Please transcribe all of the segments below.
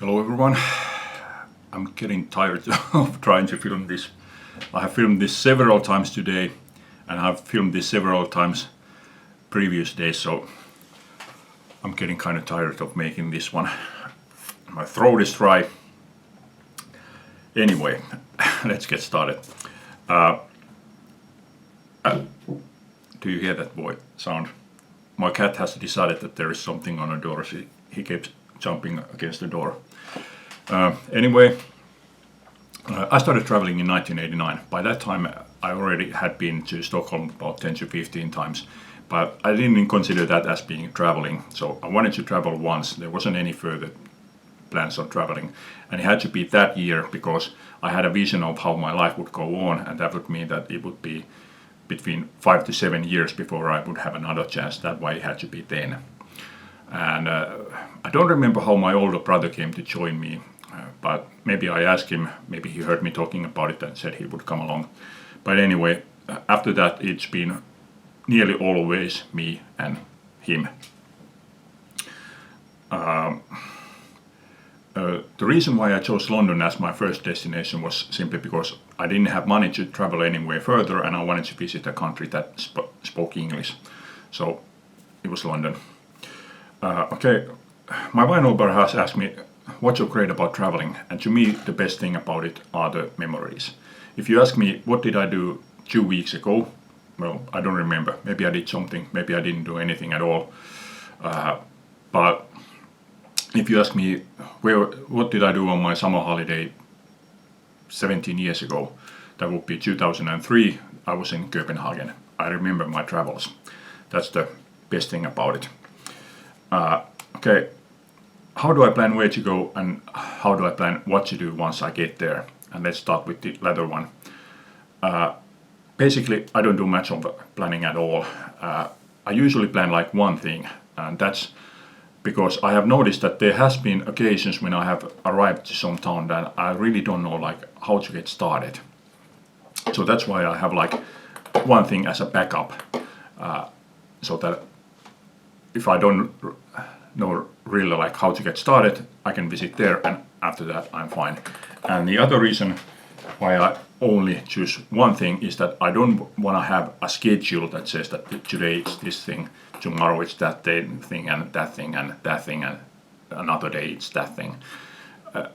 Hello everyone. I'm getting tired of trying to film this. I have filmed this several times today and I've filmed this several times previous days, so I'm getting kind of tired of making this one. My throat is dry. Anyway, let's get started. Do you hear that boy sound? My cat has decided that there is something on the door. He keeps jumping against the door. Anyway, I started traveling in 1989. By that time, I already had been to Stockholm about 10 to 15 times, but I didn't consider that as being traveling. So I wanted to travel once. There wasn't any further plans on traveling, and it had to be that year because I had a vision of how my life would go on, and that would mean that it would be between 5 to 7 years before I would have another chance. That's why it had to be then. And I don't remember how my older brother came to join me, but maybe I asked him, maybe he heard me talking about it and said he would come along. But anyway, after that it's been nearly always me and him. The reason why I chose London as my first destination was simply because I didn't have money to travel anywhere further and I wanted to visit a country that spoke English. So it was London. Okay, my vinyl bar has asked me, what's so great about traveling? And to me, the best thing about it are the memories. If you ask me, what did I do 2 weeks ago? Well, I don't remember. Maybe I did something, maybe I didn't do anything at all. But if you ask me, what did I do on my summer holiday 17 years ago? That would be 2003. I was in Copenhagen. I remember my travels. That's the best thing about it. Okay, how do I plan where to go and how do I plan what to do once I get there? And let's start with the latter one. Basically, I don't do much of planning at all. I usually plan like one thing, and that's because I have noticed that there has been occasions when I have arrived to some town that I really don't know like how to get started. So that's why I have like one thing as a backup, so that if I don't know really like how to get started, I can visit there and after that I'm fine. And the other reason why I only choose one thing is that I don't want to have a schedule that says that today it's this thing, tomorrow it's that thing and that thing and that thing and another day it's that thing.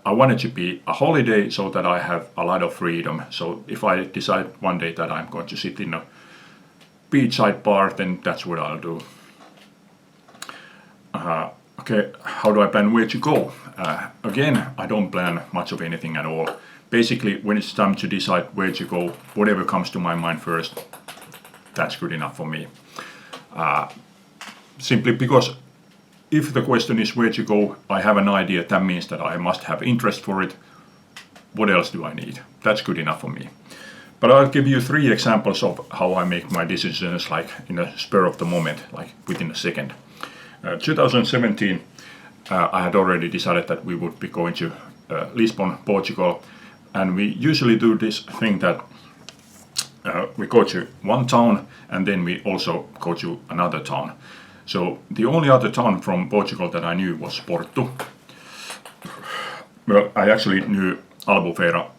I want it to be a holiday so that I have a lot of freedom. So if I decide one day that I'm going to sit in a beachside bar, then that's what I'll do. Okay, how do I plan where to go? Again, I don't plan much of anything at all. Basically, when it's time to decide where to go, whatever comes to my mind first, that's good enough for me. Simply because if the question is where to go, I have an idea, that means that I must have interest for it. What else do I need? That's good enough for me. But I'll give you 3 examples of how I make my decisions like in a spur of the moment, like within a second. 2017, I had already decided that we would be going to Lisbon, Portugal, and we usually do this thing that we go to one town and then we also go to another town. So the only other town from Portugal that I knew was Porto. Well, I actually knew Albufeira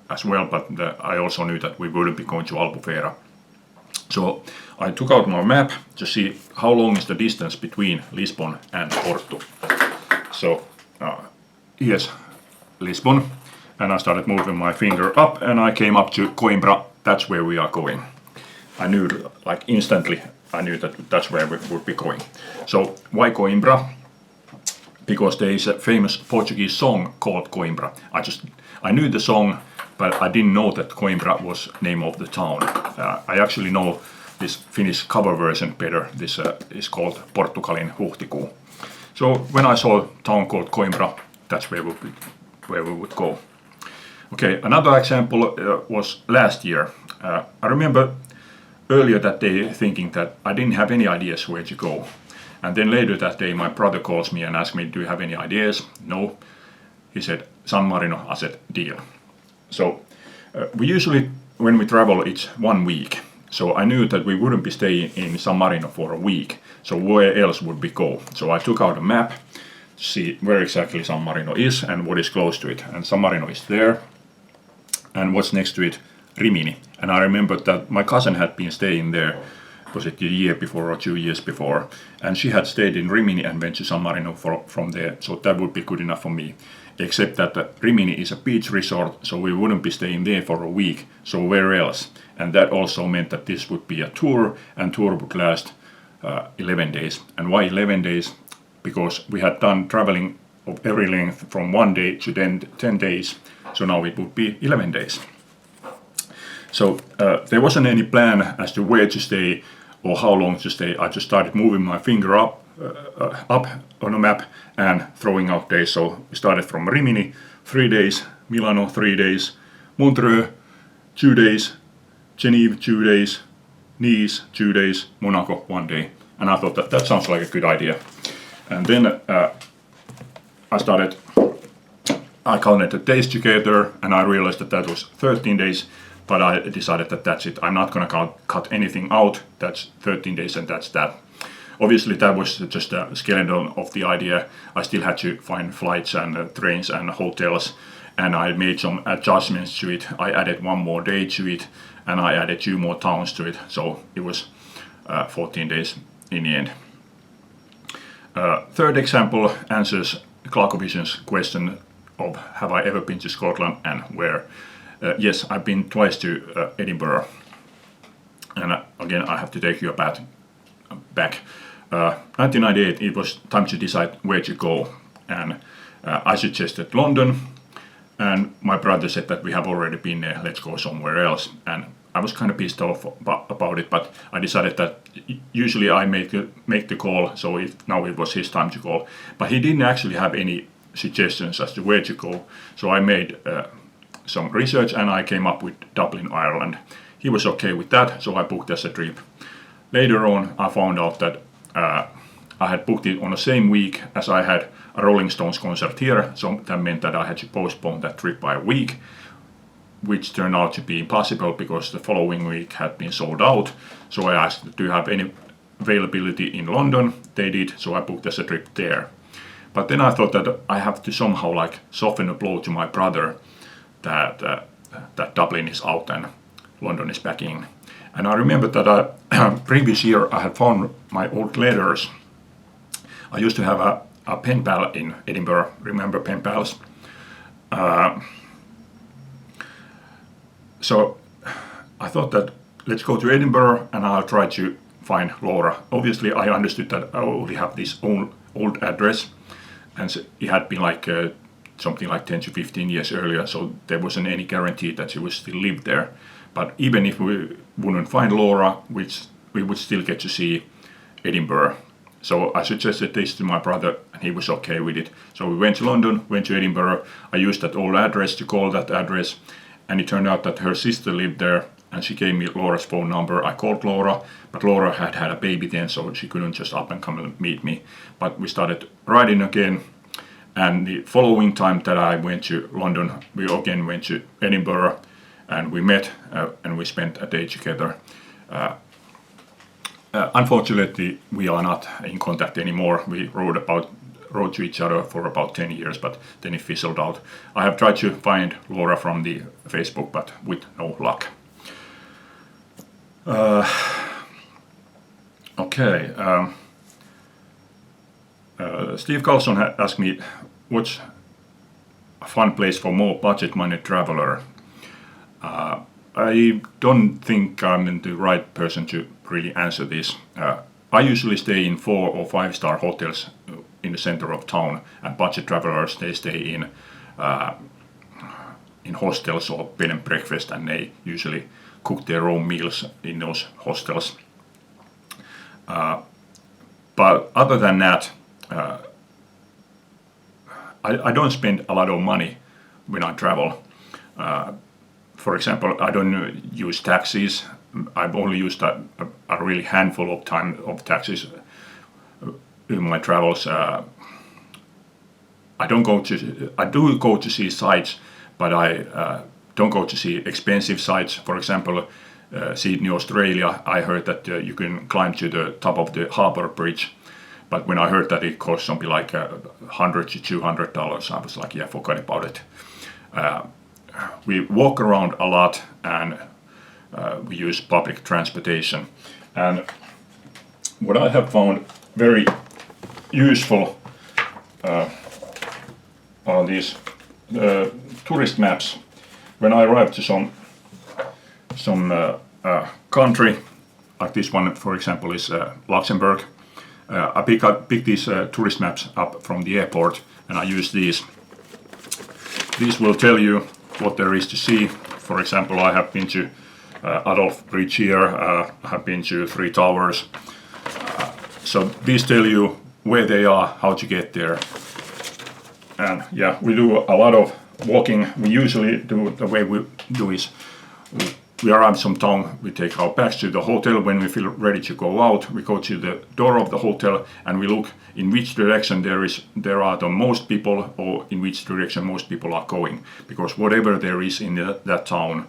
as well, but I also knew that we wouldn't be going to Albufeira. So I took out my map to see how long is the distance between Lisbon and Porto. So here's Lisbon, and I started moving my finger up and I came up to Coimbra. That's where we are going. I knew like instantly, I knew that that's where we would be going. So why Coimbra? Because there is a famous Portuguese song called Coimbra. I knew the song, but I didn't know that Coimbra was name of the town. I actually know this Finnish cover version better. This is called Portugalin huhtikuu. So when I saw a town called Coimbra, that's where we would go. Okay, another example was last year. I remember earlier that day thinking that I didn't have any ideas where to go. And then later that day my brother calls me and asks me, do you have any ideas? No. He said, San Marino. I said, deal. So we usually, when we travel, it's 1 week. So I knew that we wouldn't be staying in San Marino for a week. So where else would we go? So I took out a map see where exactly San Marino is and what is close to it. And San Marino is there, and what's next to it? Rimini. And I remember that my cousin had been staying there, was it a year before or 2 years before, and she had stayed in Rimini and went to San Marino from there, so that would be good enough for me. Except that Rimini is a beach resort, so we wouldn't be staying there for a week, so where else? And that also meant that this would be a tour, and tour would last 11 days. And why 11 days? Because we had done traveling of every length from 1 day to 10 days, so now it would be 11 days. So there wasn't any plan as to where to stay or how long to stay. I just started moving my finger up on a map and throwing out days. So we started from Rimini, 3 days, Milano, 3 days, Montreux, 2 days, Geneva, 2 days, Nice, 2 days, Monaco, 1 day. And I thought that sounds like a good idea. And then I counted the days together, and I realized that was 13 days. But I decided that that's it. I'm not going to cut anything out. That's 13 days and that's that. Obviously, that was just a skeleton of the idea. I still had to find flights and trains and hotels, and I made some adjustments to it. I added 1 more day to it, and I added 2 more towns to it. So it was 14 days in the end. Third example answers Clarkovision's question of have I ever been to Scotland and where. Yes, I've been twice to Edinburgh, and again I have to take you back. 1998, it was time to decide where to go, and I suggested London, and my brother said that we have already been there, let's go somewhere else. And I was kind of pissed off about it, but I decided that usually I make the call, so now it was his time to call. But he didn't actually have any suggestions as to where to go, so I made some research and I came up with Dublin, Ireland. He was okay with that, so I booked as a trip. Later on, I found out that I had booked it on the same week as I had a Rolling Stones concert here, so that meant that I had to postpone that trip by a week, which turned out to be impossible because the following week had been sold out. So I asked, do you have any availability in London? They did, so I booked as a trip there. But then I thought that I have to somehow soften the blow to my brother that Dublin is out and London is back in. And I remember that previous year I had found my old letters. I used to have a pen pal in Edinburgh. Remember pen pals? So I thought that let's go to Edinburgh and I'll try to find Laura. Obviously I understood that I only have this old address, and it had been something like 10 to 15 years earlier, so there wasn't any guarantee that she would still live there. But even if we wouldn't find Laura, we would still get to see Edinburgh. So I suggested this to my brother and he was okay with it. So we went to London, went to Edinburgh. I used that old address to call that address, and it turned out that her sister lived there and she gave me Laura's phone number. I called Laura, but Laura had a baby then, so she couldn't just up and come and meet me. But we started riding again. And the following time that I went to London, we again went to Edinburgh, and we met and we spent a day together. Unfortunately, we are not in contact anymore. We wrote to each other for about 10 years, but then it fizzled out. I have tried to find Laura from the Facebook, but with no luck. Okay. Steve Carlson asked me, what's a fun place for more budget money traveler? I don't think I'm the right person to really answer this. I usually stay in 4 or 5 star hotels in the center of town, and budget travelers, they stay in hostels or bed and breakfast, and they usually cook their own meals in those hostels. But other than that, I don't spend a lot of money when I travel. For example, I don't use taxis. I've only used a really handful of taxis in my travels. I do go to see sites, but I don't go to see expensive sites. For example, Sydney, Australia, I heard that you can climb to the top of the Harbour Bridge, But when I heard that it cost something like $100 to $200, I was like, yeah, forget about it. We walk around a lot, and we use public transportation. And what I have found very useful are these tourist maps. When I arrive to some country, like this one, for example, is Luxembourg, I pick these tourist maps up from the airport, and I use these. These will tell you what there is to see. For example, I have been to Adolf Bridge here, I have been to Three Towers. So these tell you where they are, how to get there. And yeah, we do a lot of walking. We usually do, the way we do is, we arrive some town, we take our bags to the hotel. When we feel ready to go out, we go to the door of the hotel and we look in which direction there are the most people, or in which direction most people are going. Because whatever there is in that town,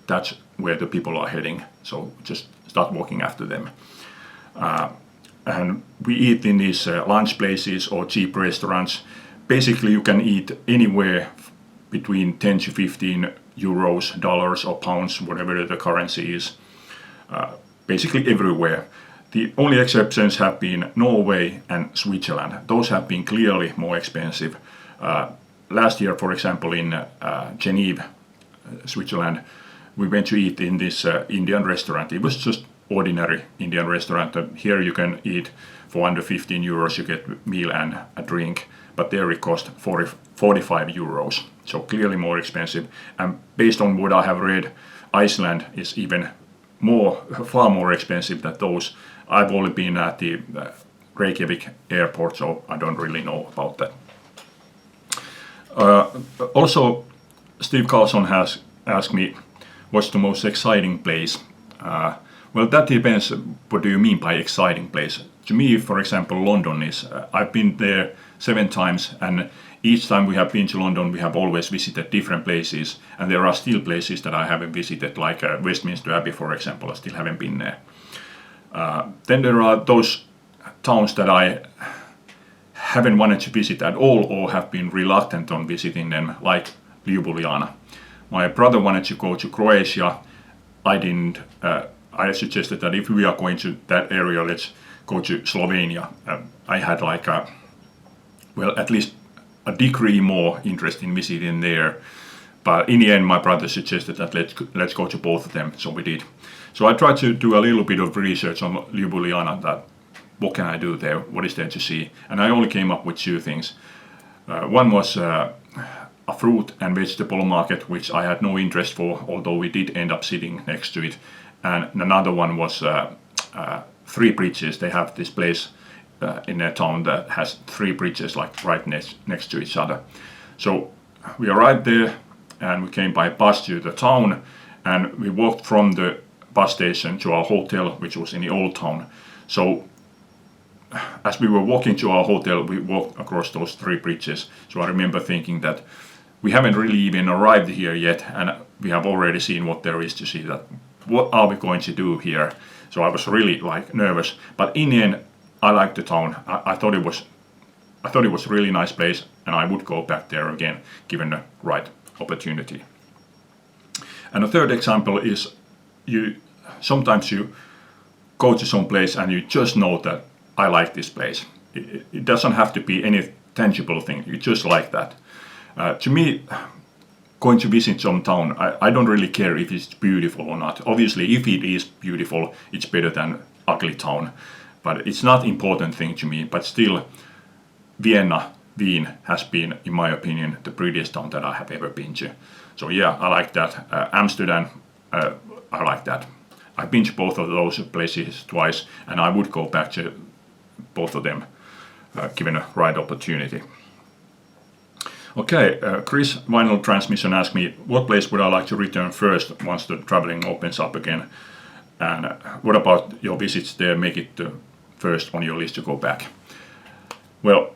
that's where the people are heading. So just start walking after them. And we eat in these lunch places or cheap restaurants. Basically, you can eat anywhere between 10 to 15 euros, dollars or pounds, whatever the currency is, basically everywhere. The only exceptions have been Norway and Switzerland. Those have been clearly more expensive. Last year, for example, in Geneva, Switzerland, we went to eat in this Indian restaurant. It was just ordinary Indian restaurant. Here you can eat for under 15 euros, you get meal and a drink, but there it cost 45 euros. So clearly more expensive. And based on what I have read, Iceland is even far more expensive than those. I've only been at the Reykjavik airport, so I don't really know about that. Also, Steve Carlson has asked me, what's the most exciting place? Well, that depends. What do you mean by exciting place? To me, for example, London is. I've been there 7 times, and each time we have been to London, we have always visited different places, and there are still places that I haven't visited, like Westminster Abbey, for example. I still haven't been there. Then there are those towns that I haven't wanted to visit at all, or have been reluctant on visiting them, like Ljubljana. My brother wanted to go to Croatia. I didn't. I suggested that if we are going to that area, let's go to Slovenia. I had like at least a degree more interest in visiting there. But in the end, my brother suggested that let's go to both of them, so we did. So I tried to do a little bit of research on Ljubljana, that what can I do there, what is there to see, and I only came up with 2 things. One was a fruit and vegetable market, which I had no interest for, although we did end up sitting next to it. And another one was 3 bridges. They have this place in a town that has 3 bridges, like right next to each other. So we arrived there, and we came by bus to the town, and we walked from the bus station to our hotel, which was in the old town. So as we were walking to our hotel, we walked across those 3 bridges. So I remember thinking that we haven't really even arrived here yet, and we have already seen what there is to see. That what are we going to do here? So I was really like nervous, but in the end, I liked the town. I thought it was a really nice place, and I would go back there again, given the right opportunity. And the third example is, sometimes you go to some place and you just know that I like this place. It doesn't have to be any tangible thing. You just like that. To me, going to visit some town, I don't really care if it's beautiful or not. Obviously, if it is beautiful, it's better than ugly town. But it's not important thing to me. But still, Wien has been, in my opinion, the prettiest town that I have ever been to. So yeah, I like that. Amsterdam, I like that. I've been to both of those places twice, and I would go back to both of them, given a right opportunity. Okay, Chris Vinyl Transmission asked me, what place would I like to return first once the traveling opens up again? And what about your visits there make it the first on your list to go back? Well,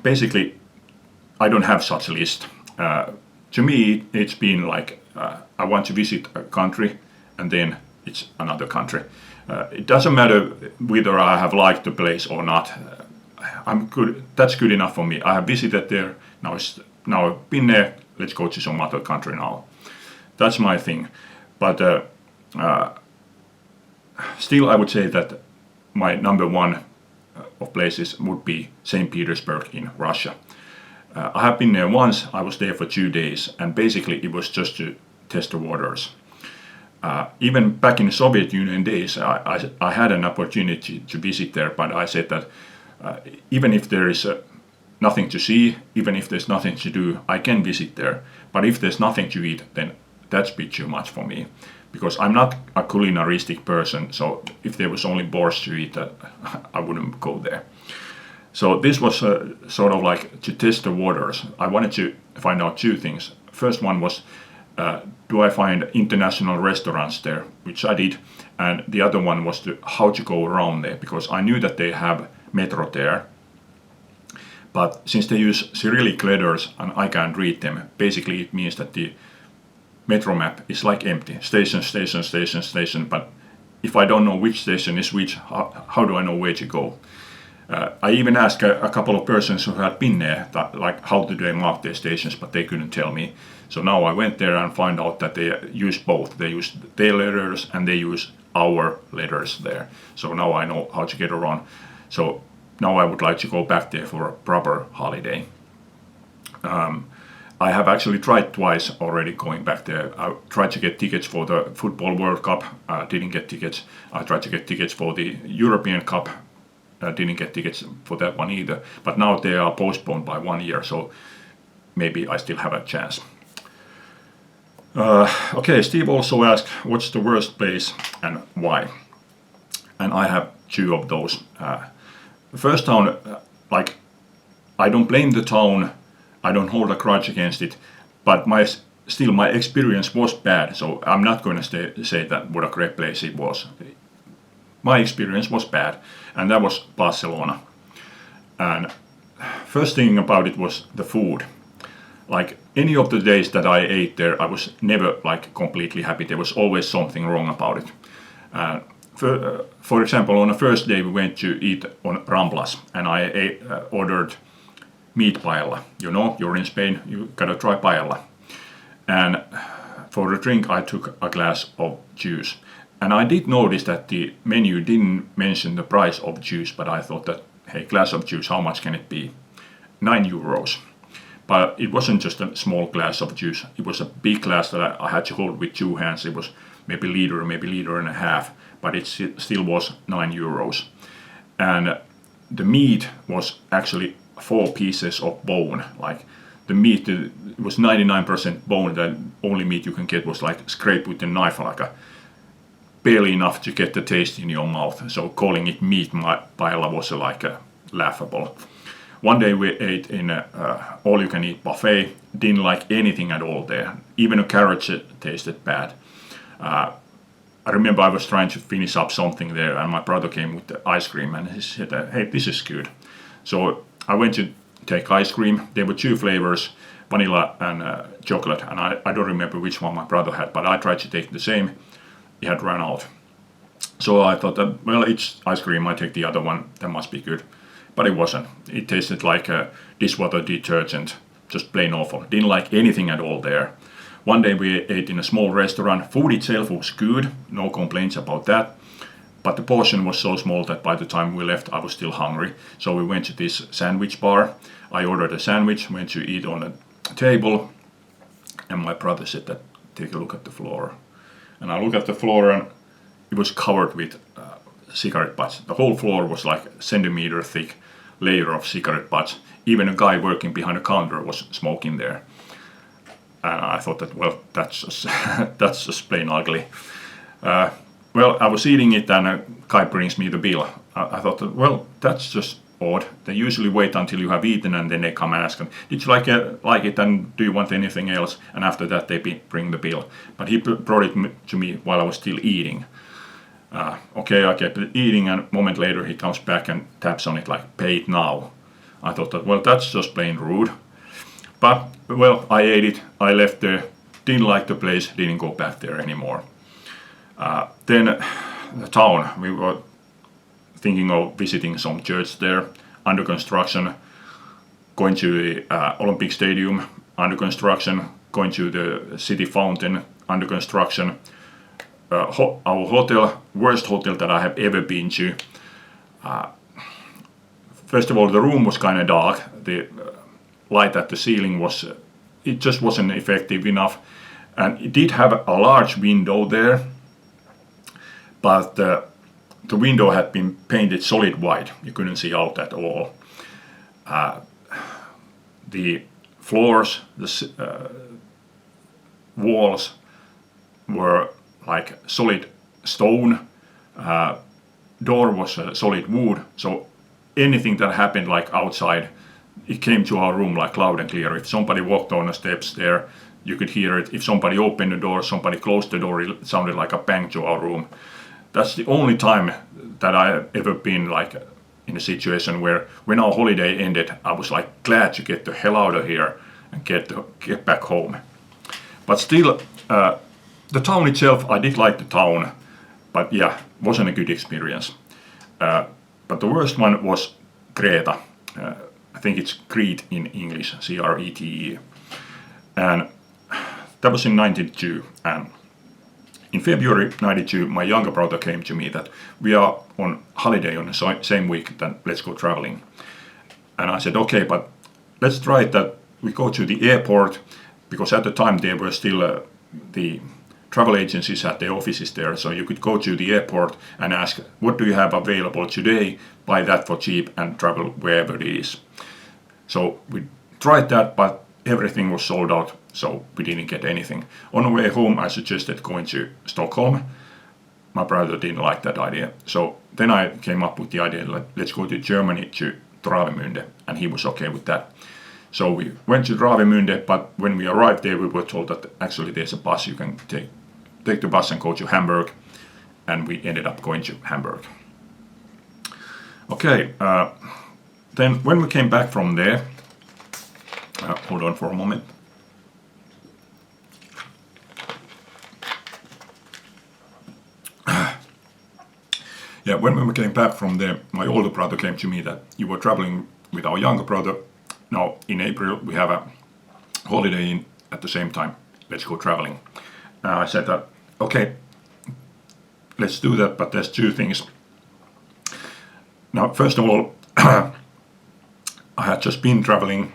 basically, I don't have such a list. To me, it's been like, I want to visit a country, and then it's another country. It doesn't matter whether I have liked the place or not. I'm good. That's good enough for me. I have visited there. Now I've been there. Let's go to some other country now. That's my thing. But still, I would say that my number one of places would be St. Petersburg in Russia. I have been there once. I was there for 2 days, and basically it was just to test the waters. Even back in the Soviet Union days, I had an opportunity to visit there, but I said that even if there is nothing to see, even if there's nothing to do, I can visit there. But if there's nothing to eat, then that's a bit too much for me, because I'm not a culinaristic person. So if there was only borscht to eat, I wouldn't go there. So this was sort of like to test the waters. I wanted to find out 2 things. First one was, do I find international restaurants there, which I did, and the other one was how to go around there, because I knew that they have metro there, but since they use Cyrillic letters and I can't read them, basically it means that the metro map is like empty, station, station, station, station, but if I don't know which station is which, how do I know where to go? I even asked a couple of persons who had been there, like how do they mark their stations, but they couldn't tell me. So now I went there and found out that they use both. They use their letters and they use our letters there. So now I know how to get around. So now I would like to go back there for a proper holiday. I have actually tried twice already going back there. I tried to get tickets for the Football World Cup, didn't get tickets. I tried to get tickets for the European Cup, didn't get tickets for that one either. But now they are postponed by 1 year, so maybe I still have a chance. Okay, Steve also asked, what's the worst place and why? And I have 2 of those. The first town, I don't blame the town, I don't hold a grudge against it, but my experience was bad, so I'm not going to say that what a great place it was. My experience was bad, and that was Barcelona. And first thing about it was the food. Like any of the days that I ate there, I was never completely happy. There was always something wrong about it. For example, on the first day we went to eat on Ramblas, and I ordered meat paella. You know, you're in Spain, you gotta try paella. And for the drink I took a glass of juice. And I did notice that the menu didn't mention the price of juice, but I thought that, hey, glass of juice, how much can it be? 9 euros. But it wasn't just a small glass of juice. It was a big glass that I had to hold with 2 hands. It was maybe liter and a half, but it still was 9 euros. And the meat was actually 4 pieces of bone. Like the meat, it was 99% bone. The only meat you can get was scraped with a knife, barely enough to get the taste in your mouth. So calling it meat paella was laughable. One day we ate in an all-you-can-eat buffet. Didn't like anything at all there. Even a carrot tasted bad. I remember I was trying to finish up something there, and my brother came with the ice cream, and he said, hey, this is good. So I went to take ice cream. There were 2 flavors, vanilla and chocolate, and I don't remember which one my brother had, but I tried to take the same. It had run out. So I thought that, well, it's ice cream, I take the other one, that must be good. But it wasn't. It tasted like a dishwater detergent, just plain awful. Didn't like anything at all there. One day we ate in a small restaurant. Food itself was good, no complaints about that. But the portion was so small that by the time we left I was still hungry. So we went to this sandwich bar. I ordered a sandwich, went to eat on a table, and my brother said that, take a look at the floor. And I looked at the floor and it was covered with cigarette butts. The whole floor was like a centimeter thick layer of cigarette butts. Even a guy working behind a counter was smoking there. And I thought that, well, that's just plain ugly. Well, I was eating it and a guy brings me the bill. I thought that, well, that's just odd. They usually wait until you have eaten and then they come and ask, did you like it and do you want anything else? And after that they bring the bill. But he brought it to me while I was still eating. Okay, I kept eating, and a moment later he comes back and taps on it like, pay it now. I thought that, well, that's just plain rude. But, well, I ate it, I left there, didn't like the place, didn't go back there anymore. Then the town, we were thinking of visiting some church there. under construction, going to the Olympic Stadium, under construction, going to the city fountain, under construction. Our hotel, worst hotel that I have ever been to. First of all, the room was kind of dark. The light at the ceiling was, it just wasn't effective enough. And it did have a large window there, but the window had been painted solid white. You couldn't see out at all. The floors, the walls were like solid stone. Door was solid wood. So anything that happened like outside, it came to our room like loud and clear. If somebody walked on the steps there, you could hear it. If somebody opened the door, somebody closed the door, it sounded like a bang to our room. That's the only time that I've ever been like in a situation where when our holiday ended, I was like glad to get the hell out of here and get back home. But still, the town itself, I did like the town, but yeah, wasn't a good experience. But the worst one was Kreta. I think it's Crete in English, C-R-E-T-E. And that was in 92. And in February 92, my younger brother came to me that we are on holiday on the same week, then let's go traveling. And I said, okay, but let's try it that we go to the airport, because at the time there were still the travel agencies had their offices there, so you could go to the airport and ask, what do you have available today, buy that for cheap and travel wherever it is. So we tried that, but everything was sold out, so we didn't get anything. On the way home, I suggested going to Stockholm. My brother didn't like that idea, so then I came up with the idea, let's go to Germany to Travemünde, and he was okay with that. So we went to Travemünde, but when we arrived there, we were told that actually there's a bus, you can take the bus and go to Hamburg, and we ended up going to Hamburg. Okay, then when we came back from there, hold on for a moment. Yeah, when we came back from there, my older brother came to me that you were traveling with our younger brother. Now in April we have a holiday in at the same time. Let's go traveling. I said that okay, let's do that, but there's two things. Now first of all, I had just been traveling.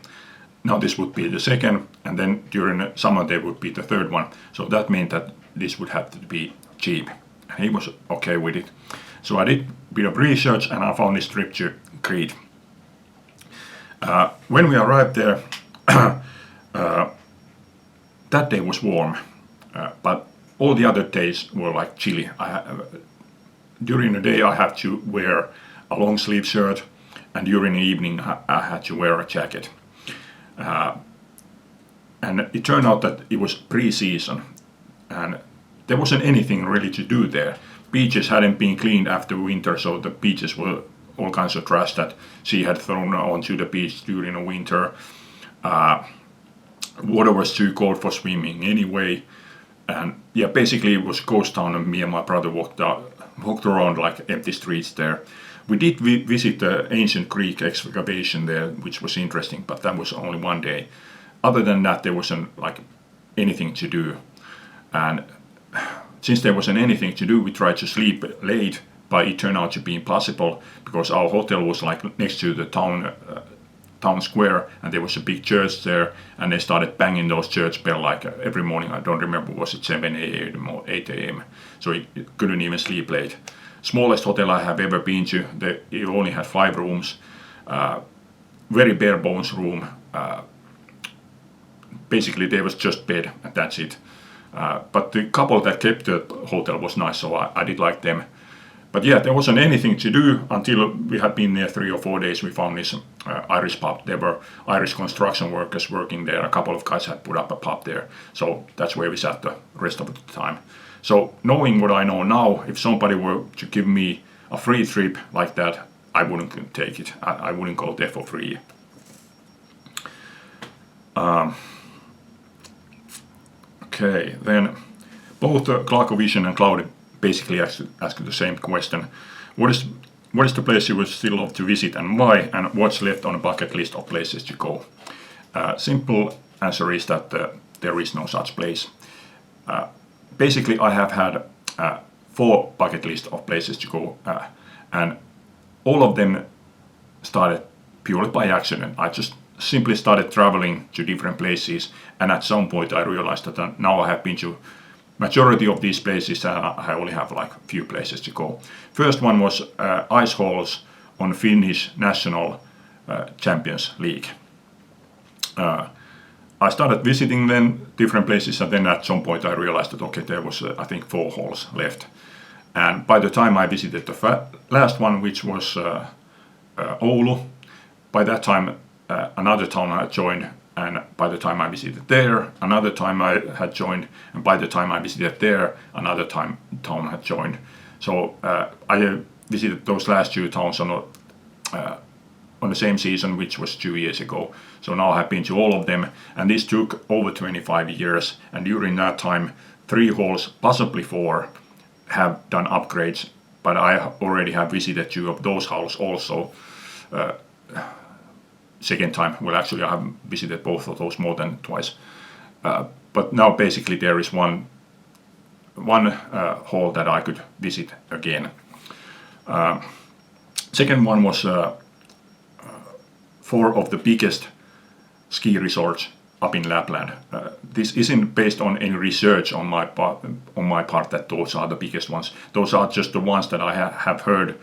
Now this would be the second, and then during the summer there would be the third one. So that meant that this would have to be cheap. And he was okay with it. So I did a bit of research and I found this trip to Crete. When we arrived there, that day was warm, but all the other days were like chilly. During the day I had to wear a long sleeve shirt, and during the evening I had to wear a jacket. And it turned out that it was pre-season, and there wasn't anything really to do there. Beaches hadn't been cleaned after winter, so the beaches were all kinds of trash that she had thrown onto the beach during the winter. Water was too cold for swimming anyway, and yeah, basically it was ghost town, and me and my brother walked around like empty streets there. We did visit the ancient Greek excavation there, which was interesting, but that was only one day. Other than that, there wasn't like anything to do, and since there wasn't anything to do, we tried to sleep late, but it turned out to be impossible because our hotel was like next to the town square, and there was a big church there, and they started banging those church bells like every morning. I don't remember, was it 7 a.m. or 8 a.m. So it couldn't even sleep late. Smallest hotel I have ever been to, it only had 5 rooms, very bare bones room. Basically there was just bed and that's it. But the couple that kept the hotel was nice, so I did like them. But yeah, there wasn't anything to do until we had been there 3 or 4 days. We found this Irish pub. There were Irish construction workers working there. A couple of guys had put up a pub there. So that's where we sat the rest of the time. So knowing what I know now, if somebody were to give me a free trip like that, I wouldn't take it. I wouldn't go there for free. Okay, then both Clarkovision and Cloudy basically asked the same question. What is what is the place you would still love to visit and why, and what's left on a bucket list of places to go? Simple answer is that there is no such place. Basically, I have had 4 bucket list of places to go, and all of them started purely by accident. I just simply started traveling to different places, and at some point I realized that now I have been to majority of these places and I only have like a few places to go. First one was ice halls on Finnish National Champions League. I started visiting then different places, and then at some point I realized that okay, there was I think 4 halls left. And by the time I visited the last one, which was Oulu, by that time another town had joined, and by the time I visited there, another time I had joined, and by the time I visited there, another town had joined. So I visited those last 2 towns on the same season, which was 2 years ago. So now I have been to all of them, and this took over 25 years, and during that time 3 halls, possibly 4, have done upgrades, but I already have visited 2 of those halls also. Second time, well actually I have visited both of those more than twice. But now basically there is one hall that I could visit again. Second one was 4 of the biggest ski resorts up in Lapland. This isn't based on any research on my part that those are the biggest ones. Those are just the ones that I have heard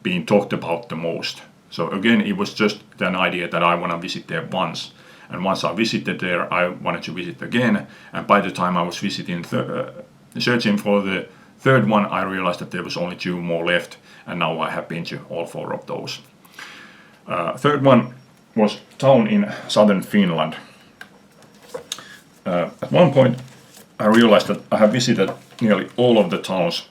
being talked about the most. So again, it was just an idea that I want to visit there once. And once I visited there, I wanted to visit again. And by the time I was visiting, searching for the third one, I realized that there was only 2 more left. And now I have been to all 4 of those. Third one was town in southern Finland. At one point, I realized that I have visited nearly all of the towns.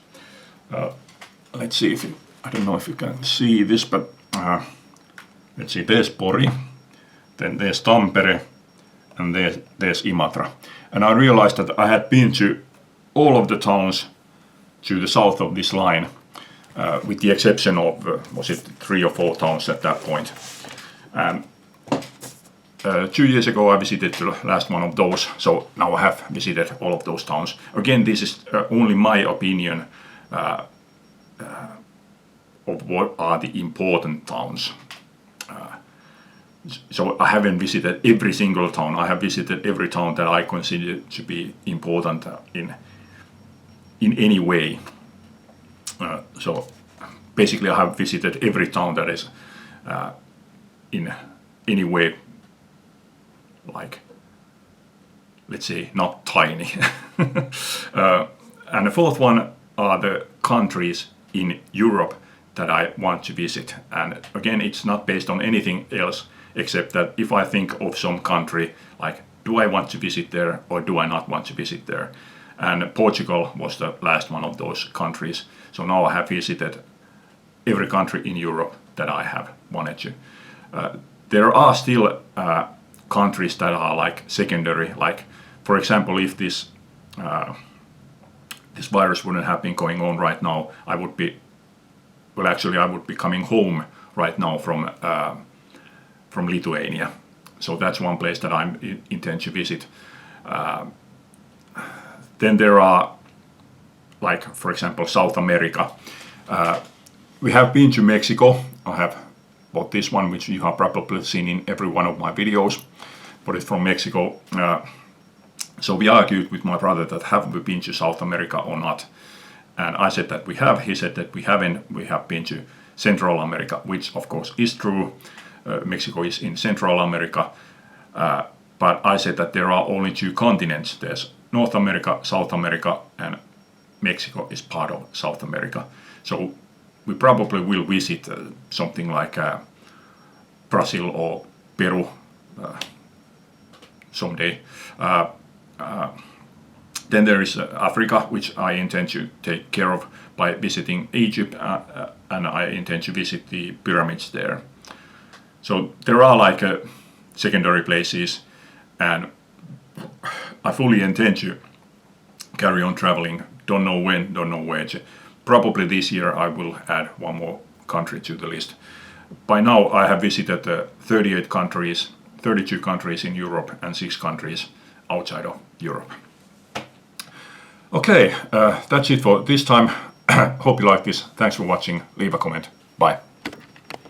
Let's see if I don't know if you can see this, but let's see. There's Pori, then there's Tampere, and there's Imatra. And I realized that I had been to all of the towns to the south of this line, with the exception of was it 3 or 4 towns at that point. 2 years ago I visited the last one of those, so now I have visited all of those towns. Again, this is only my opinion of what are the important towns. So I haven't visited every single town. I have visited every town that I consider to be important in any way. So basically I have visited every town that is in any way, like, let's say, not tiny. And the fourth one are the countries in Europe that I want to visit. And again, it's not based on anything else except that if I think of some country, like, do I want to visit there or do I not want to visit there? And Portugal was the last one of those countries. So now I have visited every country in Europe that I have wanted to. There are still countries that are like secondary, like, for example, if this virus wouldn't have been going on right now, I would be coming home right now from Lithuania. So that's one place that I intend to visit. Then there are, like, for example, South America. We have been to Mexico. I have bought this one, which you have probably seen in every one of my videos, but it's from Mexico. So we argued with my brother that have we been to South America or not. And I said that we have. He said that we haven't. We have been to Central America, which of course is true. Mexico is in Central America. But I said that there are only 2 continents. There's North America, South America, and Mexico is part of South America. So we probably will visit something like Brazil or Peru someday. Then there is Africa, which I intend to take care of by visiting Egypt, and I intend to visit the pyramids there. So there are like secondary places, and I fully intend to carry on traveling. Don't know when, don't know where. Probably this year I will add one more country to the list. By now I have visited 38 countries, 32 countries in Europe and 6 countries outside of Europe. Okay, that's it for this time. Hope you like this. Thanks for watching. Leave a comment. Bye.